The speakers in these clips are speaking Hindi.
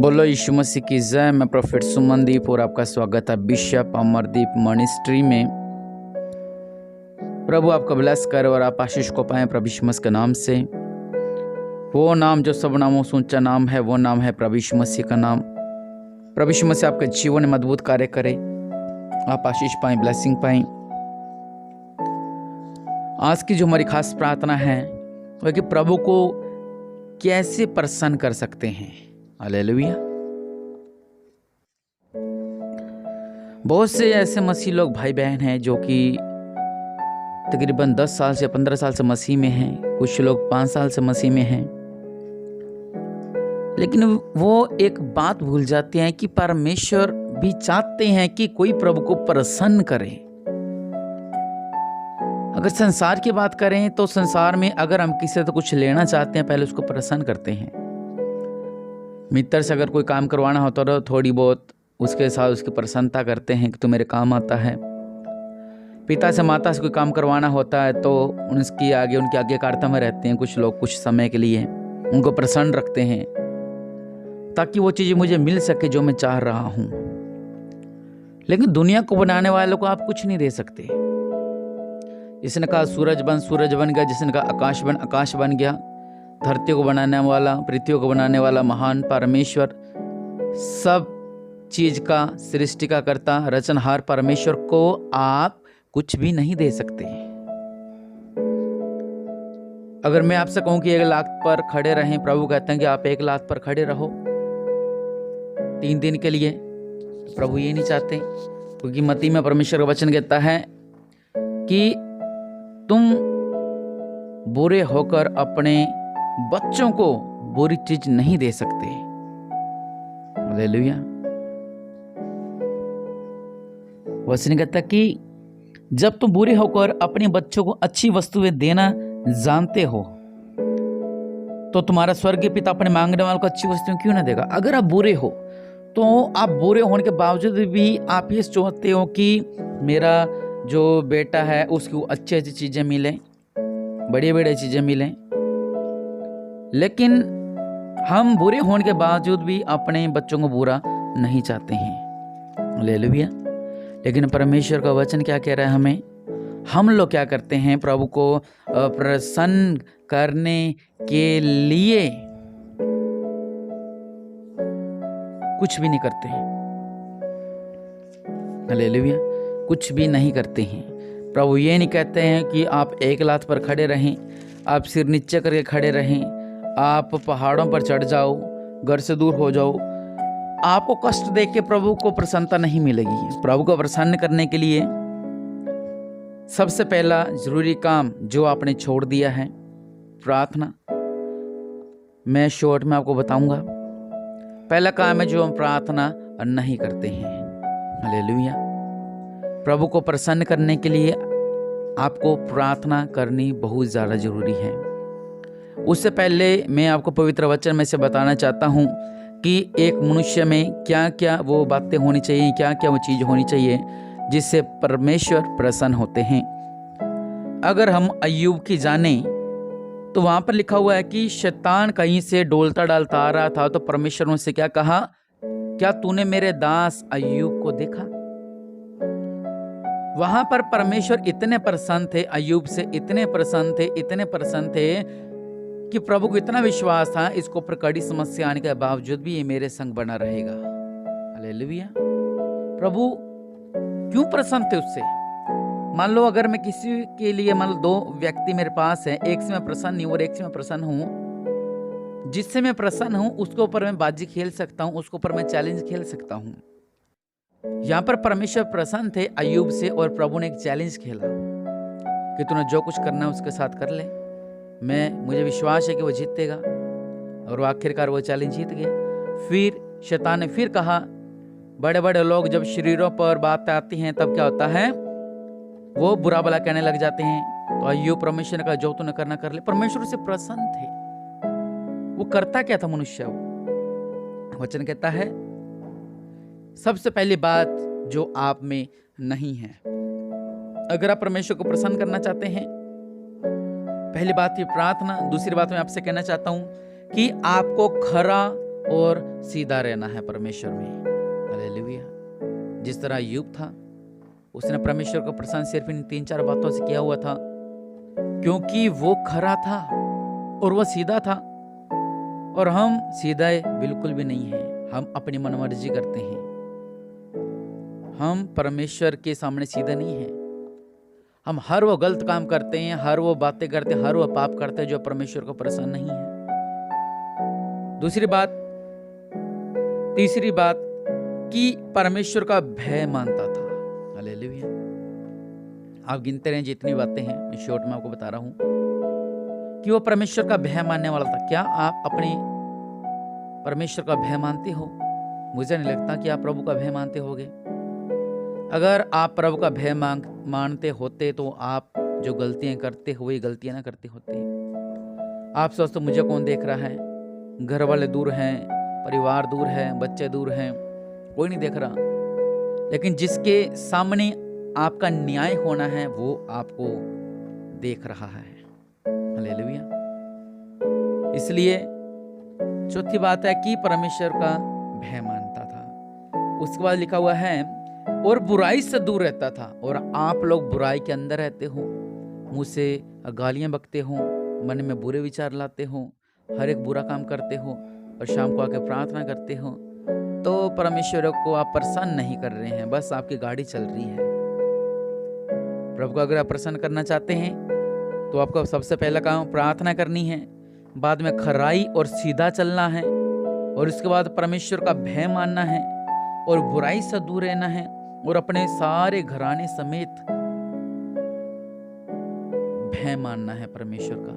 बोलो यीशु मसीह की जय। मैं प्रोफेट सुमनदीप और आपका स्वागत है बिशप अमरदीप मिनिस्ट्री में। प्रभु आपका ब्लेस करे और आप आशीष को पाएं प्रभु यीशु मसीह के नाम से। वो नाम जो सब नामों से ऊंचा नाम है, वो नाम है प्रभु यीशु मसीह का नाम। प्रभु यीशु मसीह आपके जीवन में अद्भुत कार्य करे, आप आशीष पाएं, ब्लेसिंग पाएं। आज की जो हमारी खास प्रार्थना है वो कि प्रभु को कैसे प्रसन्न कर सकते हैं। हालेलुया। बहुत से ऐसे मसीह लोग भाई बहन हैं जो कि तकरीबन 10 साल से 15 साल से मसीह में हैं, कुछ लोग 5 साल से मसीह में हैं, लेकिन वो एक बात भूल जाते हैं कि परमेश्वर भी चाहते हैं कि कोई प्रभु को प्रसन्न करे। अगर संसार की बात करें तो संसार में अगर हम किसी से तो कुछ लेना चाहते हैं, पहले उसको प्रसन्न करते हैं। मित्र से अगर कोई काम करवाना होता है तो थोड़ी बहुत उसके साथ उसकी प्रसन्नता करते हैं कि तू मेरे काम आता है। पिता से माता से कोई काम करवाना होता है तो उनकी आज्ञाकारिता में रहते हैं कुछ लोग, कुछ समय के लिए उनको प्रसन्न रखते हैं ताकि वो चीज़ मुझे मिल सके जो मैं चाह रहा हूँ। लेकिन दुनिया को बनाने वालों को आप कुछ नहीं दे सकते। जिसने कहा सूरज बन गया, जिसने कहा आकाश बन गया। धरती को बनाने वाला, पृथ्वी को बनाने वाला महान परमेश्वर, सब चीज का सृष्टि का कर्ता, रचनहार परमेश्वर को आप कुछ भी नहीं दे सकते। अगर मैं आपसे कहूं कि 1 लाख पर खड़े रहें, प्रभु कहते हैं कि आप 1 लाख पर खड़े रहो 3 दिन के लिए। प्रभु ये नहीं चाहते, क्योंकि मत्ती में परमेश्वर का वचन कहता है कि तुम बुरे होकर अपने बच्चों को बुरी चीज नहीं दे सकते। हालेलुया। वचन कहता कि जब तुम बुरे होकर अपने बच्चों को अच्छी वस्तुएं देना जानते हो तो तुम्हारा स्वर्गीय पिता अपने मांगने वालों को अच्छी वस्तुएं क्यों ना देगा। अगर आप बुरे हो तो आप बुरे होने के बावजूद भी आप ये चाहते हो कि मेरा जो बेटा है उसको अच्छी अच्छी चीजें मिलें, बड़ी बड़ी चीजें मिलें। लेकिन हम बुरे होने के बावजूद भी अपने बच्चों को बुरा नहीं चाहते हैं। हालेलुया। लेकिन परमेश्वर का वचन क्या कह रहा है हमें? हम लोग क्या करते हैं? प्रभु को प्रसन्न करने के लिए कुछ भी नहीं करते हैं। हालेलुया। कुछ भी नहीं करते हैं। प्रभु ये नहीं कहते हैं कि आप 1 लाख पर खड़े रहें, आप सिर नीचे करके खड़े रहें, आप पहाड़ों पर चढ़ जाओ, घर से दूर हो जाओ। आपको कष्ट देख के प्रभु को प्रसन्नता नहीं मिलेगी। प्रभु को प्रसन्न करने के लिए सबसे पहला जरूरी काम जो आपने छोड़ दिया है, प्रार्थना। मैं शॉर्ट में आपको बताऊंगा। पहला काम है जो हम प्रार्थना नहीं करते हैं। हालेलुया। प्रभु को प्रसन्न करने के लिए आपको प्रार्थना करनी बहुत ज़्यादा जरूरी है। उससे पहले मैं आपको पवित्र वचन में से बताना चाहता हूँ कि एक मनुष्य में क्या क्या वो बातें होनी चाहिए, क्या क्या वो चीज़ होनी चाहिए जिससे परमेश्वर प्रसन्न होते हैं। अगर हम अय्यूब की जानें तो वहाँ पर लिखा हुआ है कि शैतान कहीं से डोलता डालता आ रहा था तो परमेश्वर ने उससे क्या कहा? क्या तूने मेरे दास अय्यूब को देखा? वहां पर परमेश्वर इतने प्रसन्न थे, अय्यूब से इतने प्रसन्न थे कि प्रभु को इतना विश्वास था इसको पर कड़ी समस्या आने के बावजूद भी ये मेरे संग बना रहेगा। हालेलुया। प्रभु क्यों प्रसन्न थे उससे? मान लो अगर मैं किसी के लिए, मान लो 2 व्यक्ति मेरे पास है, एक से मैं प्रसन्न नहीं और एक से मैं प्रसन्न हूं। जिससे मैं प्रसन्न हूं उसके ऊपर मैं बाजी खेल सकता हूं, उसके ऊपर मैं चैलेंज खेल सकता हूं। यहां पर परमेश्वर प्रसन्न थे अय्यूब से और प्रभु ने एक चैलेंज खेला कि तूने जो कुछ करना है उसके साथ कर ले, मुझे विश्वास है कि वो जीतेगा। और वो आखिरकार वो चैलेंज जीत गए। फिर शैतान ने फिर कहा, बड़े बड़े लोग जब शरीरों पर बात आती हैं तब क्या होता है? वो बुरा भला कहने लग जाते हैं। तो अय्यूब परमेश्वर ने कहा जो तूने करना कर ले। परमेश्वर से प्रसन्न थे। वो करता क्या था मनुष्य? वचन कहता है सबसे पहली बात जो आप में नहीं है। अगर आप परमेश्वर को प्रसन्न करना चाहते हैं, पहली बात है प्रार्थना। दूसरी बात मैं आपसे कहना चाहता हूं कि आपको खरा और सीधा रहना है परमेश्वर में। हालेलुया। जिस तरह अय्यूब था, उसने परमेश्वर को प्रसन्न सिर्फ इन 3-4 बातों से किया हुआ था, क्योंकि वो खरा था और वो सीधा था। और हम सीधे बिल्कुल भी नहीं हैं, हम अपनी मनमर्जी करते हैं। हम परमेश्वर के सामने सीधे नहीं हैं। हम हर वो गलत काम करते हैं, हर वो बातें करते हैं, हर वो पाप करते हैं जो परमेश्वर को प्रसन्न नहीं है। तीसरी बात कि परमेश्वर का भय मानता था। हालेलुया। आप गिनते रहें जितनी बातें हैं, मैं शॉर्ट में आपको बता रहा हूं कि वो परमेश्वर का भय मानने वाला था। क्या आप अपने परमेश्वर का भय मानते हो? मुझे नहीं लगता कि आप प्रभु का भय मानते होगे। अगर आप प्रभु का भय मानते होते तो आप जो गलतियां करते हुए गलतियां ना करते होते। आप सोचते मुझे कौन देख रहा है, घर वाले दूर हैं, परिवार दूर है, बच्चे दूर हैं, कोई नहीं देख रहा। लेकिन जिसके सामने आपका न्याय होना है वो आपको देख रहा है। हालेलुया। इसलिए चौथी बात है कि परमेश्वर का भय मानता था। उसके बाद लिखा हुआ है और बुराई से दूर रहता था। और आप लोग बुराई के अंदर रहते हो, मुंह से गालियां बकते हो, मन में बुरे विचार लाते हो, हर एक बुरा काम करते हो और शाम को आके प्रार्थना करते हो, तो परमेश्वर को आप प्रसन्न नहीं कर रहे हैं, बस आपकी गाड़ी चल रही है। प्रभु को अगर आप प्रसन्न करना चाहते हैं तो आपको सबसे पहला काम प्रार्थना करनी है, बाद में खराई और सीधा चलना है, और उसके बाद परमेश्वर का भय मानना है और बुराई से दूर रहना है, और अपने सारे घराने समेत भय मानना है परमेश्वर का।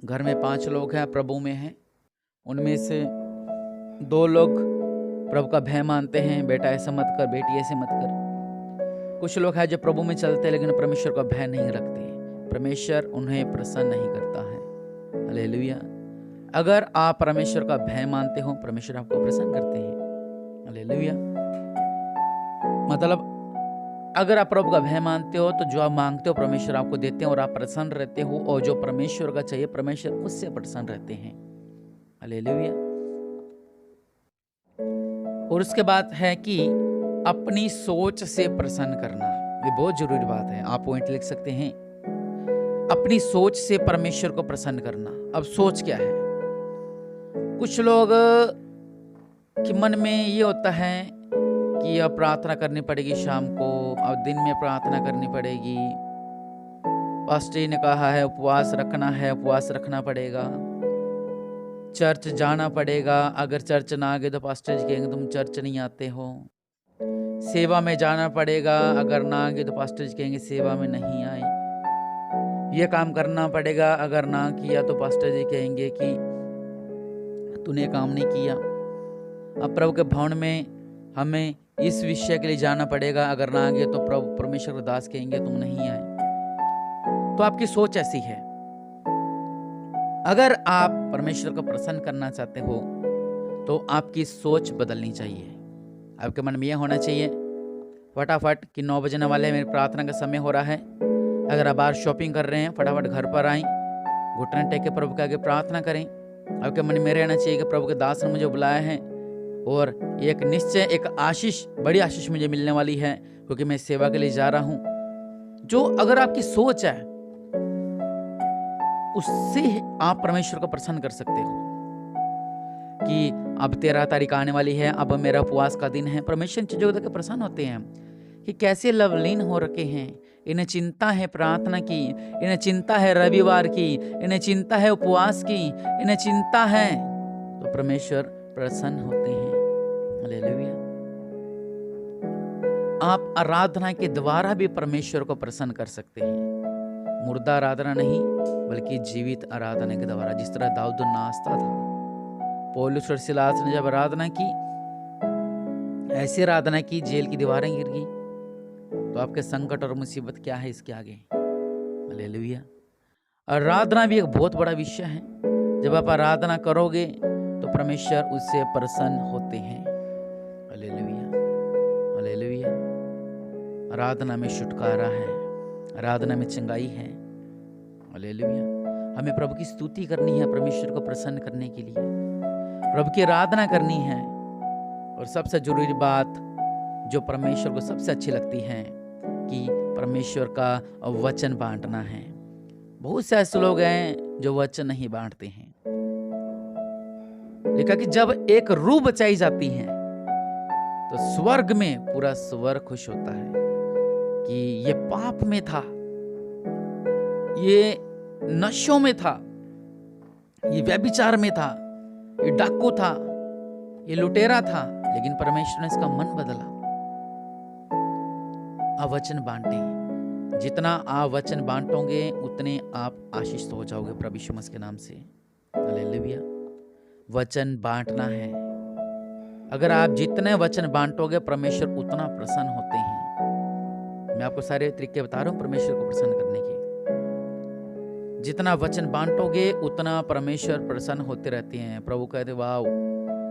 घर में 5 लोग हैं, प्रभु में हैं, उनमें से 2 लोग प्रभु का भय मानते हैं, बेटा ऐसा मत कर, बेटी ऐसे मत कर। कुछ लोग हैं जो प्रभु में चलते हैं लेकिन परमेश्वर का भय नहीं रखते। परमेश्वर उन्हें प्रसन्न नहीं करता है। हालेलुया। अगर आप परमेश्वर का भय मानते हो, परमेश्वर आपको प्रसन्न करते हैं। हालेलुया। मतलब अगर आप प्रभु का भय मानते हो तो जो आप मांगते हो परमेश्वर आपको देते हैं और आप प्रसन्न रहते हो, और जो परमेश्वर का चाहिए परमेश्वर उससे प्रसन्न रहते हैं। हालेलुया। और उसके बाद है कि अपनी सोच से प्रसन्न करना। ये बहुत जरूरी बात है, आप पॉइंट लिख सकते हैं। अपनी सोच से परमेश्वर को प्रसन्न करना। अब सोच क्या है? कुछ लोग के मन में ये होता है कि अब प्रार्थना करनी पड़ेगी शाम को, अब दिन में प्रार्थना करनी पड़ेगी, पास्टर जी ने कहा है उपवास रखना है, उपवास रखना पड़ेगा, चर्च जाना पड़ेगा, अगर चर्च ना गए तो पास्टर जी कहेंगे तुम चर्च नहीं आते हो, सेवा में जाना पड़ेगा, अगर ना गए तो पास्टर जी कहेंगे सेवा में नहीं आए, ये काम करना पड़ेगा, अगर ना किया तो पास्टर जी कहेंगे कि तूने काम नहीं किया। अब प्रभु के भवन में हमें इस विषय के लिए जाना पड़ेगा, अगर ना गए तो प्रभु परमेश्वर के दास कहेंगे तुम नहीं आए। तो आपकी सोच ऐसी है। अगर आप परमेश्वर को प्रसन्न करना चाहते हो तो आपकी सोच बदलनी चाहिए। आपके मन में यह होना चाहिए फटाफट कि 9 बजने वाले हैं, मेरी प्रार्थना का समय हो रहा है। अगर आप बाहर शॉपिंग कर रहे हैं फटाफट घर पर आएं, घुटने टेक के प्रभु के आगे प्रार्थना करें। आपके मन में रहना चाहिए कि प्रभु के दास ने मुझे बुलाया है और एक निश्चय, एक आशीष, बड़ी आशीष मुझे मिलने वाली है क्योंकि मैं सेवा के लिए जा रहा हूं। जो अगर आपकी सोच है उससे आप परमेश्वर को प्रसन्न कर सकते हो कि अब 13 तारीख आने वाली है, अब मेरा उपवास का दिन है। परमेश्वर चीजों को प्रसन्न होते हैं कि कैसे लवलीन हो रखे हैं, इन्हें चिंता है प्रार्थना की, इन्हें चिंता है रविवार की, इन्हें चिंता है उपवास की, इन्हें चिंता है, तो परमेश्वर प्रसन्न होते हैं। हालेलुया। आप आराधना के द्वारा भी परमेश्वर को प्रसन्न कर सकते हैं। मुर्दा आराधना नहीं बल्कि जीवित आराधना के द्वारा, जिस तरह दाऊद नाचता था। पौलुस और सिलास ने जब आराधना की, ऐसी आराधना की जेल की दीवारें गिर गई, तो आपके संकट और मुसीबत क्या है इसके आगे? हालेलुया। आराधना भी एक बहुत बड़ा विषय है। जब आप आराधना करोगे तो परमेश्वर उससे प्रसन्न होते हैं। Hallelujah, hallelujah. आराधना में छुटकारा है, आराधना में चंगाई है। हालेलुया। हमें प्रभु की स्तुति करनी है परमेश्वर को प्रसन्न करने के लिए। प्रभु की आराधना करनी है। और सबसे जरूरी बात जो परमेश्वर को सबसे अच्छी लगती है कि परमेश्वर का वचन बांटना है। बहुत से ऐसे लोग हैं जो वचन नहीं बांटते हैं। लिखा कि जब एक रूह बचाई जाती है तो स्वर्ग में पूरा स्वर्ग खुश होता है कि ये पाप में था, ये नशों में था, ये व्यभिचार में था, ये डाकू था, ये लुटेरा था, लेकिन परमेश्वर ने इसका मन बदला। आप वचन बांटें। जितना आप वचन बांटोगे उतने आप आशीषित हो जाओगे प्रभु यीशु मसीह के नाम से। हालेलुया। वचन बांटना है। अगर आप जितने वचन बांटोगे परमेश्वर उतना प्रसन्न होते हैं। मैं आपको सारे तरीके बता रहा हूं परमेश्वर को प्रसन्न करने के। जितना वचन बांटोगे उतना परमेश्वर प्रसन्न होते रहते हैं। प्रभु कहते वाओ,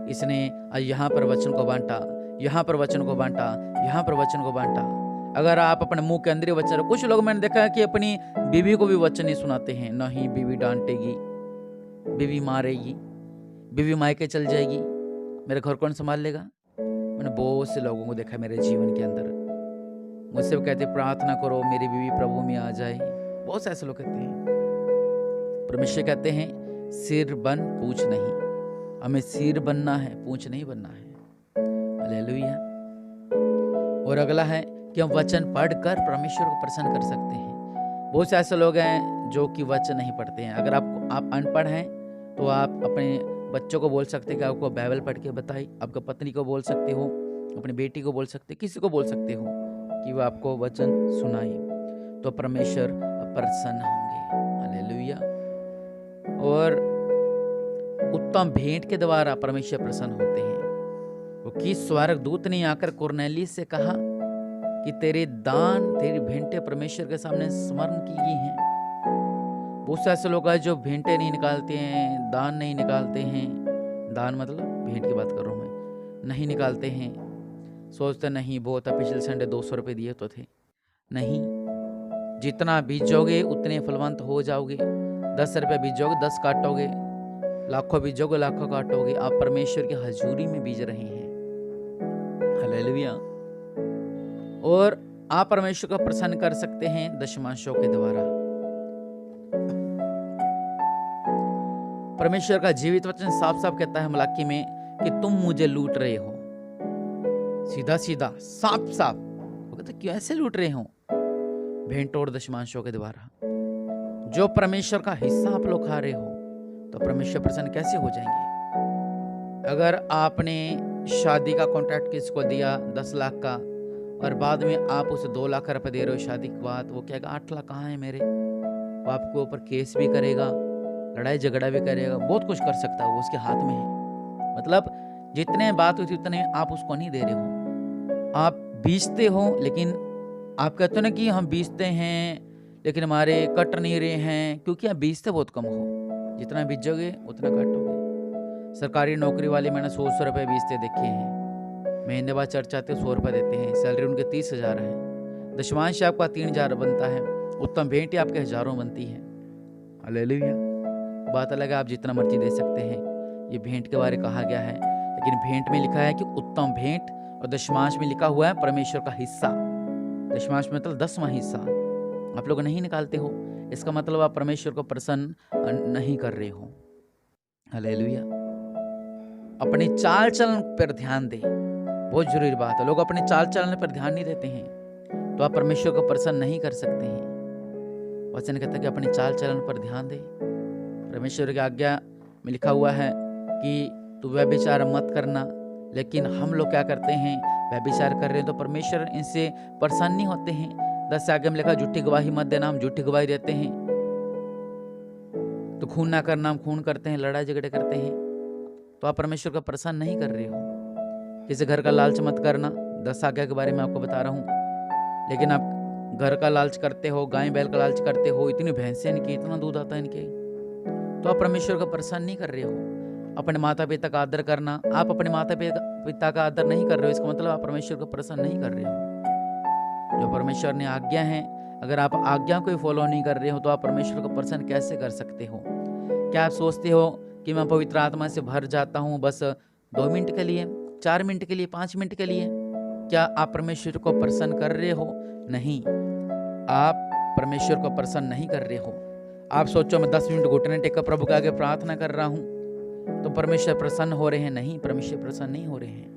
इसने यहाँ पर वचन को बांटा, यहाँ पर वचन को बांटा, यहाँ पर वचन को बांटा। अगर आप अपने मुंह के अंदर ही वचन, कुछ लोग मैंने देखा है कि अपनी बीवी को भी वचन नहीं सुनाते हैं। नहीं, बीवी डांटेगी, बीवी मारेगी, बीवी मायके चल जाएगी, मेरे घर कौन संभाल लेगा। मैंने बहुत से लोगों को देखा मेरे जीवन के अंदर। मुझसे वो कहते प्रार्थना करो मेरी बीवी प्रभु में आ जाए। बहुत से ऐसे लोग कहते हैं। परमेश्वर कहते हैं सिर बन पूछ नहीं। हमें सिर बनना है, पूछ नहीं बनना है। हालेलुया। और अगला है कि हम वचन पढ़कर परमेश्वर को प्रसन्न कर सकते हैं। बहुत से ऐसे लोग हैं जो कि वचन नहीं पढ़ते हैं। अगर आप अनपढ़ हैं तो आप अपने बच्चों को बोल सकते हैं कि आपको बाइबल पढ़ के बताई। आपका पत्नी को बोल सकते हो, अपनी बेटी को बोल सकते, किसी को बोल सकते हो कि वो आपको वचन सुनाए, तो परमेश्वर प्रसन्न होंगे। हालेलुया। और उत्तम भेंट के द्वारा परमेश्वर प्रसन्न होते हैं। वो किस स्वर्गदूत ने आकर कुरनेलियुस से कहा कि तेरे दान, तेरी भेंटें परमेश्वर के सामने स्मरण की गई हैं। बहुत से ऐसे लोग हैं जो भेंटें नहीं निकालते हैं, दान नहीं निकालते हैं। दान मतलब भेंट की बात कर रहा हूँ मैं, नहीं निकालते हैं। सोचते नहीं बहुत है, पिछले संडे 200 रुपये दिए तो थे। नहीं, जितना बीजोगे उतने फलवंत हो जाओगे। 10 रुपये बीजोगे 10 काटोगे, लाखों बीजोगे लाखों काटोगे। आप परमेश्वर की हजूरी में बीज रहे हैं। हालेलुया। और आप परमेश्वर को प्रसन्न कर सकते हैं दशमांशों के द्वारा। परमेश्वर का जीवित वचन साफ साफ कहता है मलाकी में कि तुम मुझे लूट रहे हो। सीधा सीधा साफ साफ वो कहता क्यों ऐसे लूट रहे हो? भेंट और दशमांशों के द्वारा। जो परमेश्वर का हिस्सा आप लोग खा रहे हो तो परमेश्वर प्रसन्न कैसे हो जाएंगे? अगर आपने शादी का कॉन्ट्रैक्ट किसको दिया 10 लाख का और बाद में आप उसे 2 लाख रुपए दे रहे हो शादी के बाद, वो कहेगा 8 लाख कहाँ है मेरे। वो आपके ऊपर केस भी करेगा, लड़ाई झगड़ा भी करेगा, बहुत कुछ कर सकता है, वो उसके हाथ में है। मतलब जितने बात हुई थी उतने आप उसको नहीं दे रहे हो। आप बीजते हो, लेकिन आप कहते हो ना कि हम बीजते हैं लेकिन हमारे कट नहीं रहे हैं, क्योंकि आप बीजते बहुत कम हो। जितना बीजोगे उतना काटोगे। सरकारी नौकरी वाले मैंने 100 रुपये बीजते देखे हैं, महीने बाद चर्च आते 100 रुपये देते हैं, सैलरी उनके 30,000 है। दशमांश आपका 3,000 बनता है, उत्तम भेंट आपके हजारों बनती है। हालेलुया। बात अलग है, आप जितना मर्जी दे सकते हैं, ये भेंट के बारे में कहा गया है। लेकिन भेंट में लिखा है कि उत्तम भेंट, और दशमांश में लिखा हुआ है परमेश्वर का हिस्सा। दशमांश में मतलब 10वां हिस्सा आप लोग नहीं निकालते हो, इसका मतलब आप परमेश्वर को प्रसन्न नहीं कर रहे हो। हालेलुया। अपने चाल चलन पर ध्यान दे, बहुत जरूरी बात है। लोग अपने चाल चलन पर ध्यान नहीं देते हैं तो आप परमेश्वर को प्रसन्न नहीं कर सकते हैं। वचन कहता है कि अपने चाल चलन पर ध्यान दे। परमेश्वर की आज्ञा में लिखा हुआ है कि तू व्यभिचार मत करना, लेकिन हम लोग क्या करते हैं, व्यभिचार कर रहे हैं तो परमेश्वर इनसे प्रसन्न नहीं होते हैं। 10 आगे में लिखा झूठी गवाही मत देना, हम झूठी गवाही देते हैं। तो खून ना करना, हम खून करते हैं, लड़ाई झगड़े करते हैं, तो आप परमेश्वर को प्रसन्न नहीं कर रहे हो। किसी घर का लालच मत करना, 10 आज्ञा के बारे में आपको बता रहा हूँ। लेकिन आप घर का लालच करते हो, गाय बैल का लालच करते हो, इतनी भैंसें इनकी, इतना दूध आता है इनके, तो आप परमेश्वर को प्रसन्न नहीं कर रहे हो। अपने माता पिता का आदर करना, आप अपने माता पिता का आदर नहीं कर रहे हो, इसका मतलब आप परमेश्वर को प्रसन्न नहीं कर रहे हो। जो परमेश्वर ने आज्ञा है, अगर आप आज्ञा को फॉलो नहीं कर रहे हो तो आप परमेश्वर को प्रसन्न कैसे कर सकते हो? क्या आप सोचते हो कि मैं पवित्र आत्मा से भर जाता हूँ बस 2 मिनट के लिए, 4 मिनट के लिए, 5 मिनट के लिए। क्या आप परमेश्वर को प्रसन्न कर रहे हो? नहीं, आप परमेश्वर को प्रसन्न नहीं कर रहे हो। आप सोचो मैं 10 मिनट घुटने टेक प्रभु के आगे प्रार्थना कर रहा हूँ तो परमेश्वर प्रसन्न हो रहे हैं? नहीं, परमेश्वर प्रसन्न नहीं हो रहे हैं।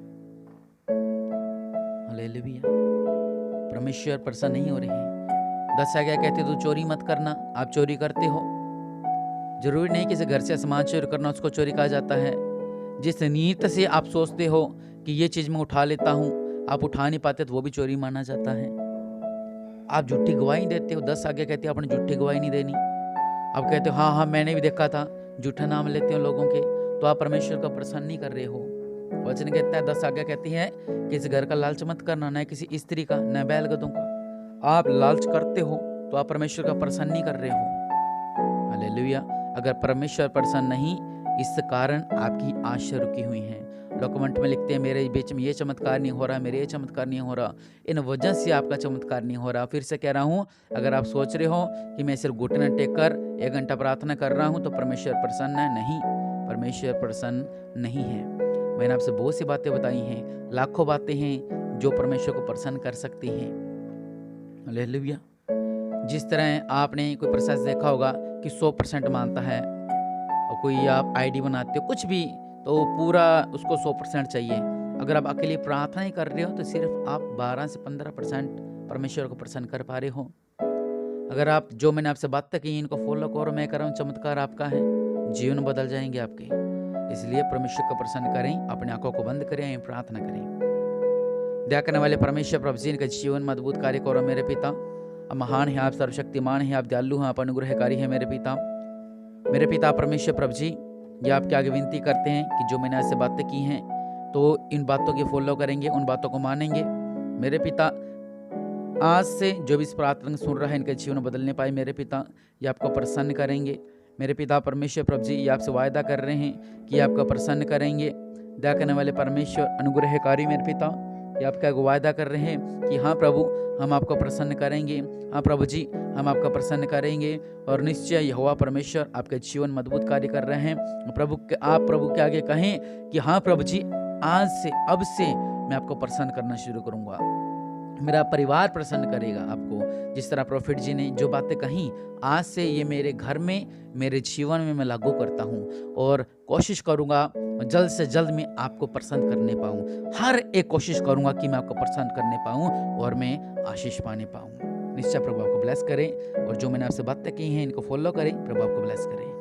हालेलुया, परमेश्वर प्रसन्न नहीं हो रहे हैं। 10 आज्ञा कहते तू चोरी मत करना, आप चोरी करते हो। जरूरी नहीं किसी घर से सामान चोरी करना उसको चोरी कहा जाता है। जिस नीयत से आप सोचते हो कि ये चीज मैं उठा लेता हूँ, आप उठा नहीं पाते तो वो भी चोरी माना जाता है। आप झूठी गवाही देते हो, 10 आज्ञा कहते हो आपने झूठी गवाही नहीं देनी। आप कहते हो हाँ मैंने भी देखा था, झूठा नाम लेते हो लोगों के, तो आप परमेश्वर को प्रसन्न नहीं कर रहे हो। वचन कहता है 10 आज्ञा कहती है किसी घर का लालच मत करना, न किसी स्त्री का, न बैल गधों का। आप लालच करते हो तो आप परमेश्वर का प्रसन्न नहीं कर रहे हो। हालेलुया। अगर परमेश्वर प्रसन्न नहीं, इस कारण आपकी आशा रुकी हुई है। डॉक्यूमेंट में लिखते हैं मेरे बीच में ये चमत्कार नहीं हो रहा, मेरे ये चमत्कार नहीं हो रहा, इन वजह से आपका चमत्कार नहीं हो रहा। फिर से कह रहा हूँ, अगर आप सोच रहे हो कि मैं सिर्फ घुटने टेक कर 1 घंटा प्रार्थना कर रहा हूँ तो परमेश्वर प्रसन्न है, नहीं, परमेश्वर प्रसन्न नहीं है। मैंने आपसे बहुत सी बातें बताई हैं, लाखों बातें हैं जो परमेश्वर को प्रसन्न कर सकती हैं। हालेलुया। जिस तरह आपने कोई प्रोसेस देखा होगा कि 100% मानता है, और कोई आप आईडी बनाते हो कुछ भी तो पूरा उसको 100% चाहिए। अगर आप अकेले प्रार्थना ही कर रहे हो तो सिर्फ आप 12 से 15% परमेश्वर को प्रसन्न कर पा रहे हो। अगर आप जो मैंने आपसे बात की इनको फॉलो करो, मैं कर रहा हूँ, चमत्कार आपका है, जीवन बदल जाएंगे आपके। इसलिए परमेश्वर को प्रसन्न करें, अपने आंखों को बंद करें, प्रार्थना करें। दया करने वाले परमेश्वर प्रभु जी इनका जीवन में अद्भुत कार्य करो मेरे पिता। अब महान है आप, सर्वशक्तिमान है आप, दयालु हैं आप, अनुग्रहकारी है मेरे पिता। मेरे पिता परमेश्वर प्रभु जी, ये आपके आगे विनती करते हैं कि जो मैंने ऐसे बातें की हैं तो इन बातों की फॉलो करेंगे, उन बातों को मानेंगे। मेरे पिता आज से जो भी इस प्रार्थना सुन रहा है इनके जीवन बदलने पाए मेरे पिता, ये आपको प्रसन्न करेंगे। मेरे पिता परमेश्वर प्रभु जी, ये आपसे वायदा कर रहे हैं कि आपको प्रसन्न करेंगे। दया करने वाले परमेश्वर अनुग्रहकारी मेरे पिता, ये आपका वायदा कर रहे हैं कि हाँ प्रभु हम आपको प्रसन्न करेंगे, हाँ प्रभु जी हम आपका प्रसन्न करेंगे। और निश्चय यहोवा परमेश्वर आपके जीवन में अद्भुत कार्य कर रहे हैं। आप प्रभु के आगे कहें कि हाँ प्रभु जी आज से अब से मैं आपको प्रसन्न करना शुरू करूंगा, मेरा परिवार प्रसन्न करेगा आपको। जिस तरह प्रोफेट जी ने जो बातें कही, आज से ये मेरे घर में, मेरे जीवन में मैं लागू करता हूँ और कोशिश करूँगा जल्द से जल्द मैं आपको प्रसन्न करने पाऊँ। हर एक कोशिश करूँगा कि मैं आपको प्रसन्न करने पाऊँ और मैं आशीष पाने पाऊँ। निश्चय प्रभु आपको ब्लेस करें, और जो मैंने आपसे बातें की हैं इनको फॉलो करें। प्रभु आपको ब्लेस करें।